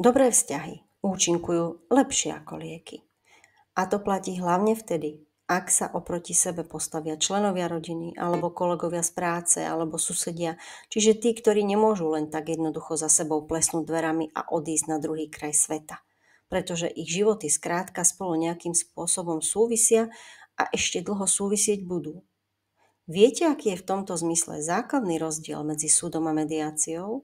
Dobré vzťahy účinkujú lepšie ako lieky. A to platí hlavne vtedy, ak sa oproti sebe postavia členovia rodiny, alebo kolegovia z práce, alebo susedia, čiže tí, ktorí nemôžu len tak jednoducho za sebou plesnúť dverami a odísť na druhý kraj sveta. Pretože ich životy skrátka spolu nejakým spôsobom súvisia a ešte dlho súvisieť budú. Viete, aký je v tomto zmysle základný rozdiel medzi súdom a mediáciou?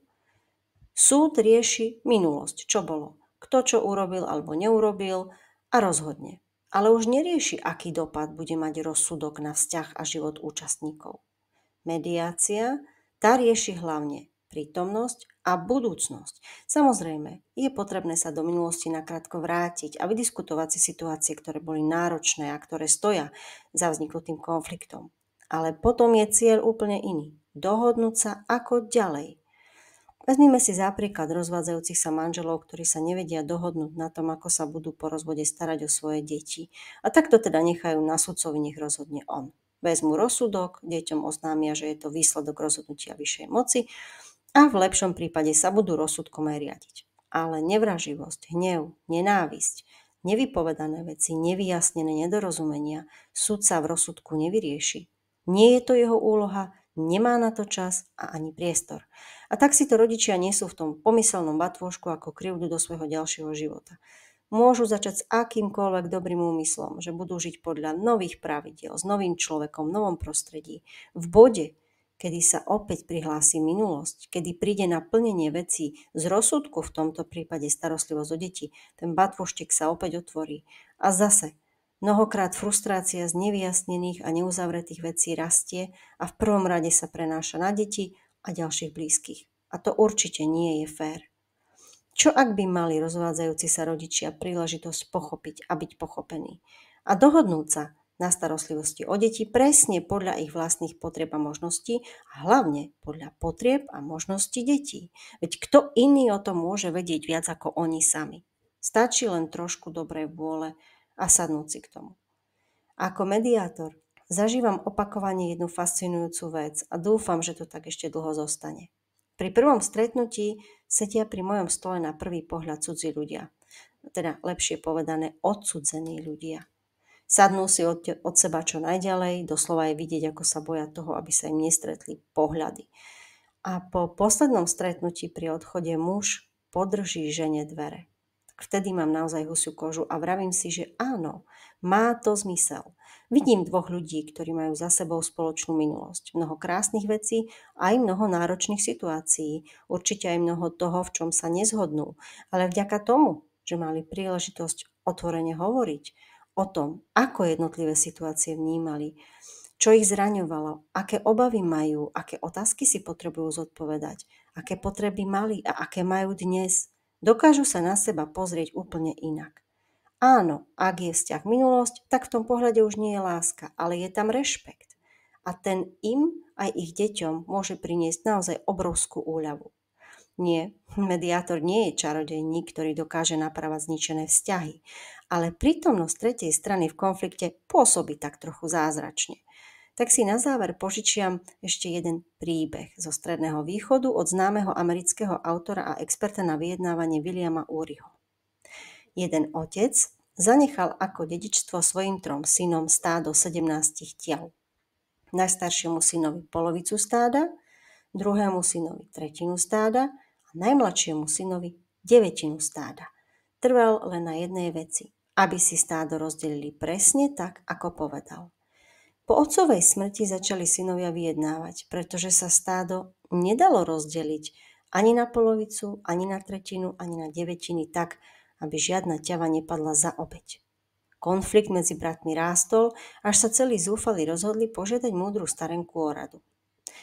Súd rieši minulosť, čo bolo, kto čo urobil alebo neurobil a rozhodne. Ale už nerieši, aký dopad bude mať rozsudok na vzťah a život účastníkov. Mediácia, tá rieši hlavne prítomnosť a budúcnosť. Samozrejme, je potrebné sa do minulosti nakrátko vrátiť a vydiskutovať si situácie, ktoré boli náročné a ktoré stoja za vzniknutým konfliktom. Ale potom je cieľ úplne iný. Dohodnúť sa ako ďalej. Vezmime si za príklad rozvádzajúcich sa manželov, ktorí sa nevedia dohodnúť na tom, ako sa budú po rozvode starať o svoje deti. A takto teda nechajú na sudcovi, nech rozhodne on. Vezmu rozsudok, deťom oznámia, že je to výsledok rozhodnutia vyššej moci a v lepšom prípade sa budú rozsudkom aj riadiť. Ale nevraživosť, hnev, nenávisť, nevypovedané veci, nevyjasnené nedorozumenia sudca v rozsudku nevyrieši. Nie je to jeho úloha, nemá na to čas a ani priestor. A tak si to rodičia nesú v tom pomyselnom batôžku ako krivdu do svojho ďalšieho života. Môžu začať s akýmkoľvek dobrým úmyslom, že budú žiť podľa nových pravidiel, s novým človekom, v novom prostredí. V bode, kedy sa opäť prihlási minulosť, kedy príde na plnenie vecí z rozsudku, v tomto prípade starostlivosť o deti, ten batôžtek sa opäť otvorí. A zase, mnohokrát frustrácia z nevyjasnených a neuzavretých vecí rastie a v prvom rade sa prenáša na deti a ďalších blízkych. A to určite nie je fér. Čo ak by mali rozvádzajúci sa rodičia príležitosť pochopiť a byť pochopení a dohodnúť sa na starostlivosti o deti presne podľa ich vlastných potrieb a možností a hlavne podľa potrieb a možností detí. Veď kto iný o tom môže vedieť viac ako oni sami? Stačí len trošku dobrej vôle a sadnúť si k tomu. Ako mediátor zažívam opakovane jednu fascinujúcu vec a dúfam, že to tak ešte dlho zostane. Pri prvom stretnutí sedia pri mojom stole na prvý pohľad cudzí ľudia. Teda lepšie povedané odcudzení ľudia. Sadnú si od seba čo najďalej, doslova je vidieť, ako sa boja toho, aby sa im nestretli pohľady. A po poslednom stretnutí pri odchode muž podrží žene dvere. Vtedy mám naozaj husiu kožu a vravím si, že áno, má to zmysel. Vidím dvoch ľudí, ktorí majú za sebou spoločnú minulosť. Mnoho krásnych vecí, aj mnoho náročných situácií. Určite aj mnoho toho, v čom sa nezhodnú. Ale vďaka tomu, že mali príležitosť otvorene hovoriť o tom, ako jednotlivé situácie vnímali, čo ich zraňovalo, aké obavy majú, aké otázky si potrebujú zodpovedať, aké potreby mali a aké majú dnes. Dokážu sa na seba pozrieť úplne inak. Áno, ak je vzťah minulosť, tak v tom pohľade už nie je láska, ale je tam rešpekt. A ten im aj ich deťom môže priniesť naozaj obrovskú úľavu. Nie, mediátor nie je čarodejník, ktorý dokáže napravať zničené vzťahy, ale prítomnosť tretej strany v konflikte pôsobí tak trochu zázračne. Tak si na záver požičiam ešte jeden príbeh zo Stredného východu od známeho amerického autora a experta na vyjednávanie Williama Uryho. Jeden otec zanechal ako dedičstvo svojim 3 synom stádo 17 tiel. Najstaršiemu synovi polovicu stáda, druhému synovi tretinu stáda a najmladšiemu synovi 9 stáda. Trval len na jednej veci, aby si stádo rozdelili presne tak, ako povedal. Po otcovej smrti začali synovia vyjednávať, pretože sa stádo nedalo rozdeliť ani na polovicu, ani na tretinu, ani na 9 tak, aby žiadna ťava nepadla za obeť. Konflikt medzi bratmi rástol, až sa celí zúfali rozhodli požiadať múdru starenku o radu.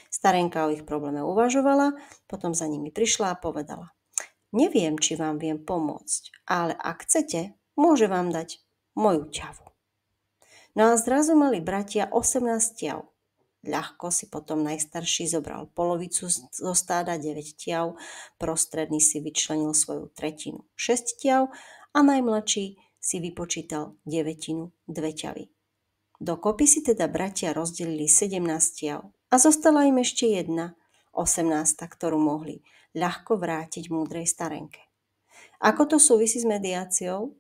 Starenka o ich probléme uvažovala, potom za nimi prišla a povedala: Neviem, či vám viem pomôcť, ale ak chcete, môže vám dať moju ťavu. No a zrazu mali bratia 18 ťav. Ľahko si potom najstarší zobral polovicu zo stáda 9 ťav, prostredný si vyčlenil svoju tretinu 6 ťav a najmladší si vypočítal 9 2 ťavy. Dokopy si teda bratia rozdelili 17 ťav a zostala im ešte jedna, 18, ktorú mohli ľahko vrátiť múdrej starenke. Ako to súvisí s mediáciou?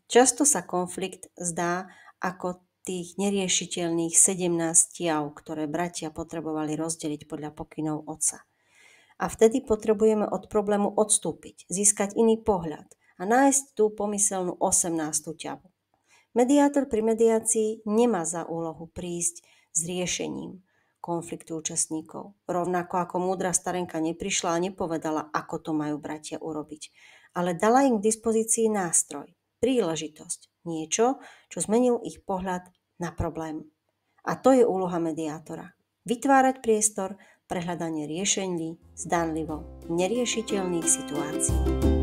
Často sa konflikt zdá ako tých neriešiteľných 17 tiav, ktoré bratia potrebovali rozdeliť podľa pokynov otca. A vtedy potrebujeme od problému odstúpiť, získať iný pohľad a nájsť tú pomyselnú 18. ťavu. Mediátor pri mediácii nemá za úlohu prísť s riešením konfliktu účastníkov. Rovnako ako múdra starenka neprišla a nepovedala, ako to majú bratia urobiť, ale dala im k dispozícii nástroj, príležitosť, niečo, čo zmenil ich pohľad na problém. A to je úloha mediátora. Vytvárať priestor pre hľadanie riešení zdanlivo neriešiteľných situácií.